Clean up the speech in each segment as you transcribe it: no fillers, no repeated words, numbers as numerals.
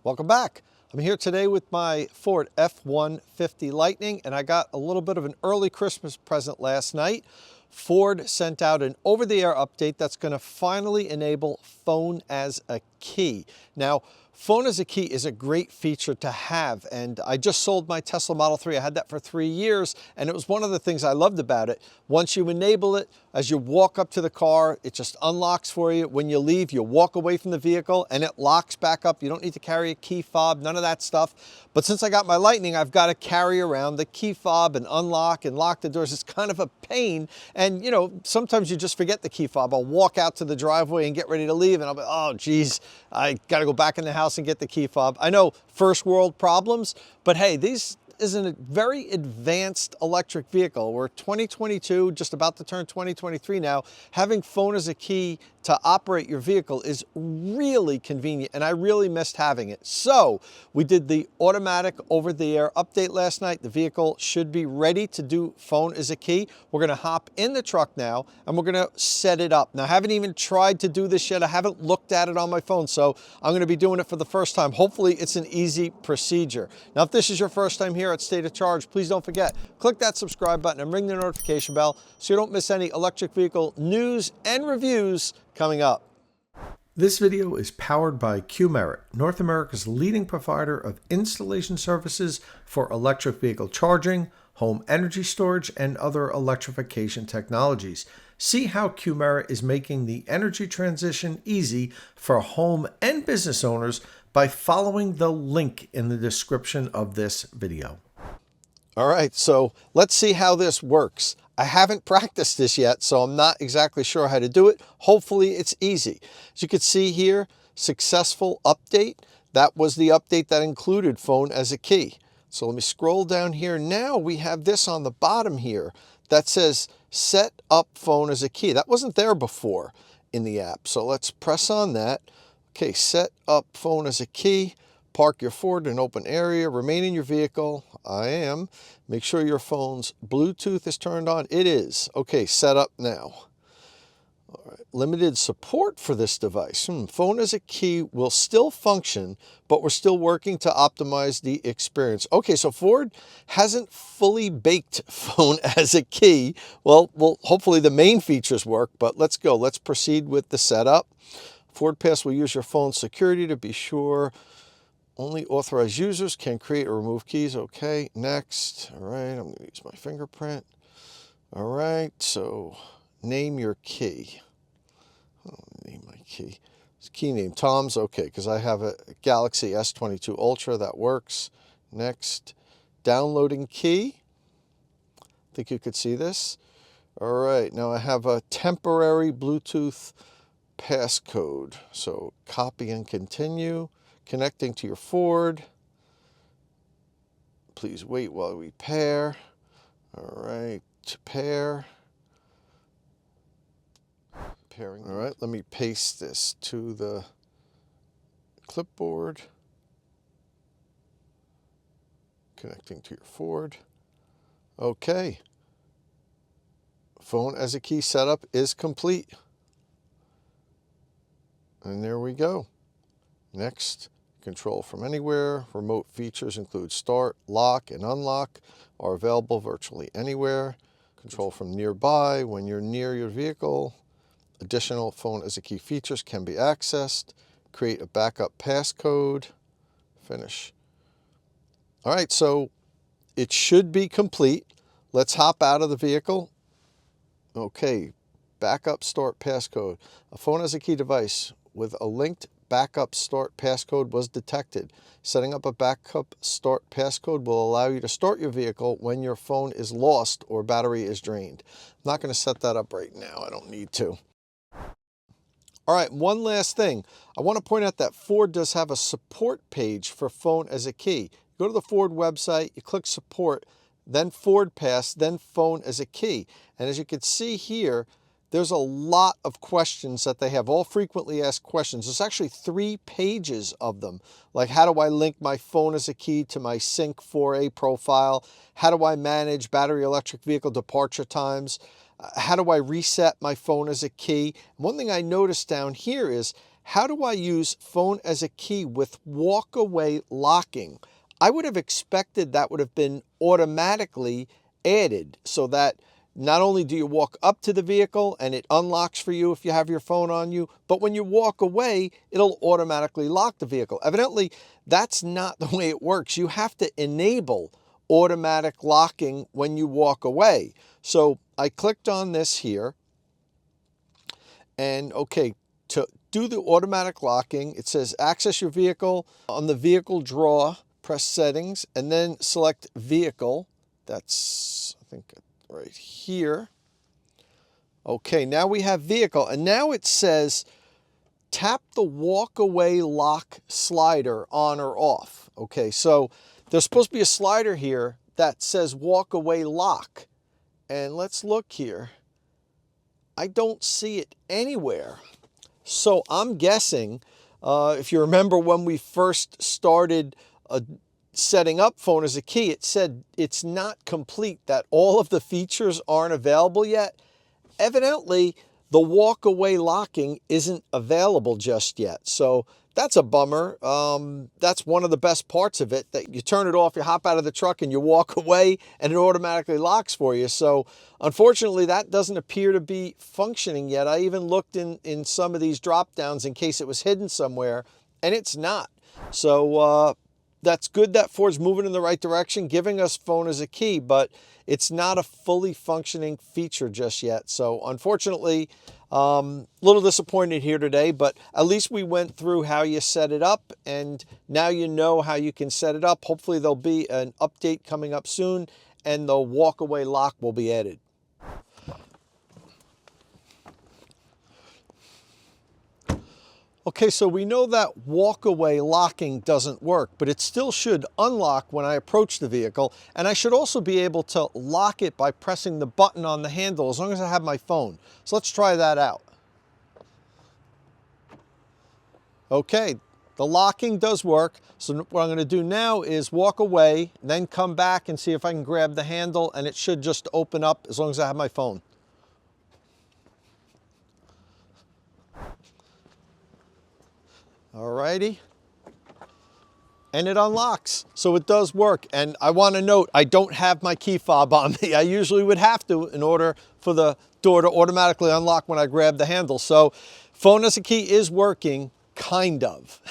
Welcome back. I'm here today with my Ford F-150 Lightning, and I got a little bit of an early Christmas present last night. Ford sent out an over-the-air update that's going to finally enable phone as a key. Now, phone as a key is a great feature to have, and I just sold my Tesla Model 3. I had that for 3 years, and it was one of the things I loved about it. Once you enable it, as you walk up to the car, it just unlocks for you. When you leave, you walk away from the vehicle and it locks back up. You don't need to carry a key fob, none of that stuff. But since I got my Lightning, I've got to carry around the key fob and unlock and lock the doors. It's kind of a pain. And you know, sometimes you just forget the key fob. I'll walk out to the driveway and get ready to leave, and I'll be, oh geez, I got to go back in the house and get the key fob. I know, first world problems, but hey, these is a very advanced electric vehicle. We're 2022, just about to turn 2023 now. Having phone as a key to operate your vehicle is really convenient, and I really missed having it. So we did the automatic over-the-air update last night. The vehicle should be ready to do phone as a key. We're gonna hop in the truck now, and we're gonna set it up. Now, I haven't even tried to do this yet. I haven't looked at it on my phone, so I'm gonna be doing it for the first time. Hopefully, it's an easy procedure. Now, if this is your first time here at State of Charge, please don't forget, click that subscribe button and ring the notification bell so you don't miss any electric vehicle news and reviews coming up. This video is powered by Qmerit, North America's leading provider of installation services for electric vehicle charging, home energy storage, and other electrification technologies. See how Qmerit is making the energy transition easy for home and business owners by following the link in the description of this video. All right, so let's see how this works. I haven't practiced this yet, so I'm not exactly sure how to do it. Hopefully it's easy. As you can see here, successful update. That was the update that included phone as a key. So let me scroll down here. Now we have this on the bottom here that says set up phone as a key. That wasn't there before in the app. So let's press on that. Okay, set up phone as a key. Park your Ford in an open area. Remain in your vehicle. I am. Make sure your phone's Bluetooth is turned on. It is. Okay, set up now. All right. Limited support for this device. Phone as a key will still function, but we're still working to optimize the experience. Okay, so Ford hasn't fully baked phone as a key. Well, hopefully the main features work, but let's go. Let's proceed with the setup. FordPass will use your phone's security to be sure only authorized users can create or remove keys. Okay, next. All right, I'm going to use my fingerprint. All right, so name your key. Name my key. It's key name Tom's. Okay, because I have a Galaxy S22 Ultra. That works. Next, downloading key. I think you could see this. All right, now I have a temporary Bluetooth passcode. So copy and continue. Connecting to your Ford. Please wait while we pair. All right, pair. Pairing. All right, let me paste this to the clipboard. Connecting to your Ford. Okay. Phone as a key setup is complete. And there we go. Next. Control from anywhere. Remote features include start, lock, and unlock are available virtually anywhere. Control from nearby when you're near your vehicle. Additional phone as a key features can be accessed. Create a backup passcode. Finish. All right, so it should be complete. Let's hop out of the vehicle. Okay, backup start passcode. A phone as a key device with a linked backup start passcode was detected. Setting up a backup start passcode will allow you to start your vehicle when your phone is lost or battery is drained. I'm not going to set that up right now. I don't need to. All right, one last thing. I want to point out that Ford does have a support page for phone as a key. Go to the Ford website, you click support, then FordPass, then phone as a key. And as you can see here, there's a lot of questions that they have, all frequently asked questions. There's actually 3 pages of them. Like, how do I link my phone as a key to my Sync 4A profile? How do I manage battery electric vehicle departure times? How do I reset my phone as a key? One thing I noticed down here is, how do I use phone as a key with walk-away locking? I would have expected that would have been automatically added so that not only do you walk up to the vehicle and it unlocks for you if you have your phone on you, but when you walk away, it'll automatically lock the vehicle. Evidently, that's not the way it works. You have to enable automatic locking when you walk away. So I clicked on this here, and okay, to do the automatic locking, it says access your vehicle. On the vehicle drawer, press settings, and then select vehicle. That's, I think, right here. Okay, now we have vehicle, and now it says tap the walk-away lock slider on or off. Okay, so there's supposed to be a slider here that says walk-away lock. And let's look here. I don't see it anywhere. So I'm guessing, if you remember when we first started setting up phone as a key, it said it's not complete, that all of the features aren't available yet. Evidently, the walk-away locking isn't available just yet. So that's a bummer. That's one of the best parts of it, that you turn it off, you hop out of the truck and you walk away and it automatically locks for you. So unfortunately, that doesn't appear to be functioning yet. I even looked in some of these drop downs in case it was hidden somewhere, and it's not. So that's good that Ford's moving in the right direction, giving us phone as a key, but it's not a fully functioning feature just yet. So unfortunately, a little disappointed here today, but at least we went through how you set it up, and now you know how you can set it up. Hopefully there'll be an update coming up soon and the walk-away lock will be added. Okay, so we know that walk-away locking doesn't work, but it still should unlock when I approach the vehicle, and I should also be able to lock it by pressing the button on the handle as long as I have my phone. So let's try that out. Okay, the locking does work. So what I'm going to do now is walk away, then come back and see if I can grab the handle, and it should just open up as long as I have my phone. Alrighty, and it unlocks, so it does work. And I want to note, I don't have my key fob on me. I usually would have to in order for the door to automatically unlock when I grab the handle. So phone as a key is working, kind of.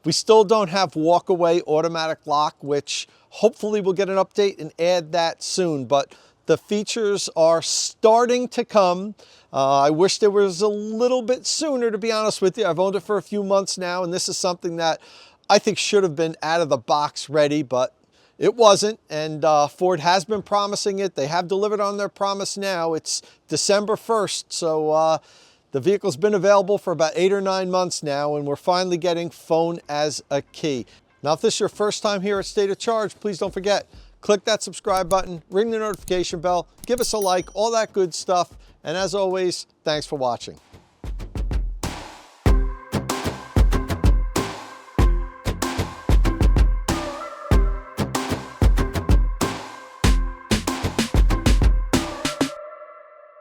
We still don't have walk-away automatic lock, which hopefully we'll get an update and add that soon, but the features are starting to come. I wish there was a little bit sooner, to be honest with you. I've owned it for a few months now, and this is something that I think should have been out of the box ready, but it wasn't. And Ford has been promising it. They have delivered on their promise now. It's December 1st, so the vehicle's been available for about 8 or 9 months now, and we're finally getting phone as a key. Now, if this is your first time here at State of Charge, please don't forget, click that subscribe button, ring the notification bell, give us a like, all that good stuff. And as always, thanks for watching.